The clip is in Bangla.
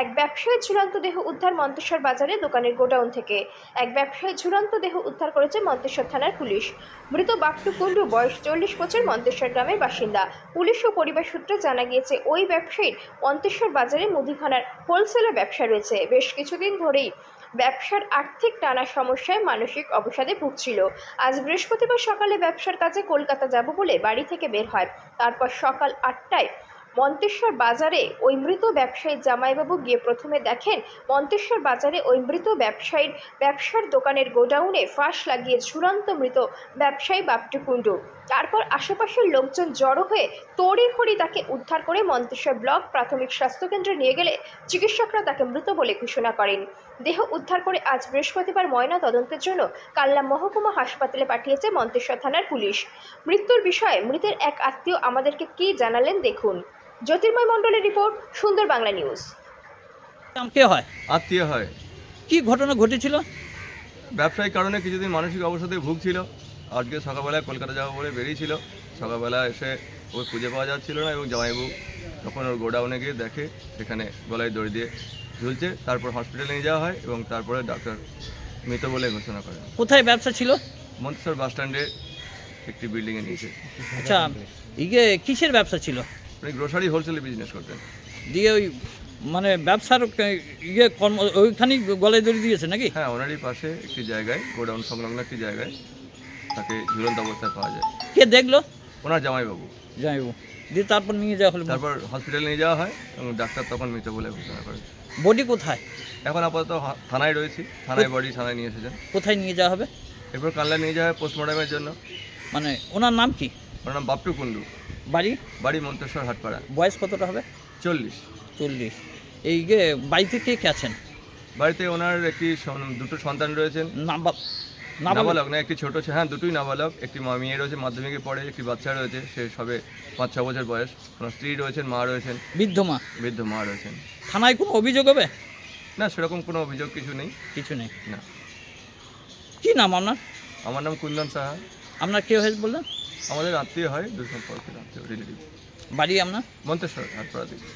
এক ব্যবসায়ীর ঝুলন্ত দেহ উদ্ধার মন্তেশ্বর বাজারে দোকানের গোডাউন থেকে। এক ব্যবসায়ীর ঝুলন্ত দেহ উদ্ধার করেছে মন্তেশ্বর থানার পুলিশ। মৃত বাপটু কুন্ডু বয়স 40 বছর, মন্তেশ্বর গ্রামের বাসিন্দা। পুলিশ ও পরিবার সূত্রে জানা গিয়েছে ওই ব্যবসায়ীর মন্তেশ্বর বাজারে মুদিখানার হোলসেলের ব্যবসা রয়েছে। বেশ কিছুদিন ধরেই ব্যবসার আর্থিক টানা সমস্যায় মানসিক অবসাদে ভুগছিল। আজ বৃহস্পতিবার সকালে ব্যবসার কাজে কলকাতা যাব বলে বাড়ি থেকে বের হয়। তারপর সকাল 8টায় মন্তেশ্বর বাজারে ওই মৃত ব্যবসায়ীর জামাইবাবু গিয়ে প্রথমে দেখেন মন্তেশ্বর বাজারে ওই মৃত ব্যবসায়ীর ব্যবসার দোকানের গোডাউনে ফাঁস লাগিয়ে ঝুলন্ত মৃত ব্যবসায়ী বাপটু কুন্ডু। তারপর আশেপাশের লোকজন জড়ো হয়ে তড়িঘড়ি তাকে উদ্ধার করে মন্তেশ্বর ব্লক প্রাথমিক স্বাস্থ্যকেন্দ্রে নিয়ে গেলে চিকিৎসকরা তাকে মৃত বলে ঘোষণা করেন। দেহ উদ্ধার করে আজ বৃহস্পতিবার ময়না তদন্তের জন্য কাল্লা মহকুমা হাসপাতালে পাঠিয়েছে মন্তেশ্বর থানার পুলিশ। মৃত্যুর বিষয়ে মৃতের এক আত্মীয় আমাদেরকে কী জানালেন দেখুন। জ্যোতির্ময় মণ্ডলের রিপোর্ট, সুন্দর বাংলা নিউজ। কে হয়? আত্মীয় হয়। কি ঘটনা ঘটেছিল? ব্যবসায়িক কারণে কিছুদিন মানসিক অবসাদে ভুগছিল। আজকে সকালবেলায় কলকাতা যাবো বলে বেরিয়েছিল। সকালবেলা এসে ওই খুঁজে পাওয়া যাচ্ছিল না এবং জামাইবাবু তখন ওর গোডাউনে গিয়ে দেখে সেখানে গলায় দড়ি দিয়ে ঝুলছে। তারপর হসপিটালে নিয়ে যাওয়া হয় এবং তারপরে ডাক্তার মৃত বলে ঘোষণা করেন। কোথায় ব্যবসা ছিল? মন্তেশ্বর বাস স্ট্যান্ডে একটি বিল্ডিংয়ে নিয়েছে। আচ্ছা, ইয়ে কিসের ব্যবসা ছিল? উনি গ্রোসারি হোলসেলে বিজনেস করতেন। দিয়ে ওই মানে ব্যবসার ইয়ে কর্ম ওইখানেই গলায় দড়ি দিয়েছে নাকি? হ্যাঁ, ওনারই পাশে একটি জায়গায়, গোডাউন সংলগ্ন একটি জায়গায় তাকে ঝুলন্ত অবস্থায় পাওয়া যায়। কে দেখলো? ওনার জামাইবাবু। জামাইবাবু। দিয়ে তারপর নিয়ে যাওয়া হলো? তারপর হসপিটালে নিয়ে যাওয়া হয় এবং ডাক্তার তখন মৃত বলে ঘোষণা করে। বডি কোথায়? এখন আপাতত থানায় রয়েছি। থানায় বডি থানায় নিয়ে এসেছেন। কোথায় নিয়ে যাওয়া হবে? এরপর কাল্লা নিয়ে যাওয়া হয় পোস্টমর্টমের জন্য। মানে ওনার নাম কি? ওর নাম বাপটু কুন্ডু। বাড়ি? বাড়ি মন্তেশ্বর হাটপাড়া। বয়স কতটা হবে? 40। 40। এই যে বাড়িতে কে কে আছেন? বাড়িতে ওনার দুটো সন্তান রয়েছেন। নাবালক না, একটি ছোট, হ্যাঁ দুটোই নাবালক। একটি মেয়ে রয়েছে, মাধ্যমিকে পড়ে। একটি বাচ্চা রয়েছে, সে সবে 5-6 বছর বয়স। ওনার স্ত্রী রয়েছেন, মা রয়েছেন। বৃদ্ধ মা রয়েছেন। থানায় কোনো অভিযোগ হবে? না, সেরকম কোনো অভিযোগ কিছু নেই। কিছু নেই না। কি নাম আপনার? আমার নাম কুন্দন সাহা। আপনার কে হয়েছে বললেন? আমাদের আত্মীয় হয়, দূর সম্পর্কের আত্মীয়, রিলেটিভ। বাড়ি আপনার? মন্তেশ্বর হাটপাড়া দিকে।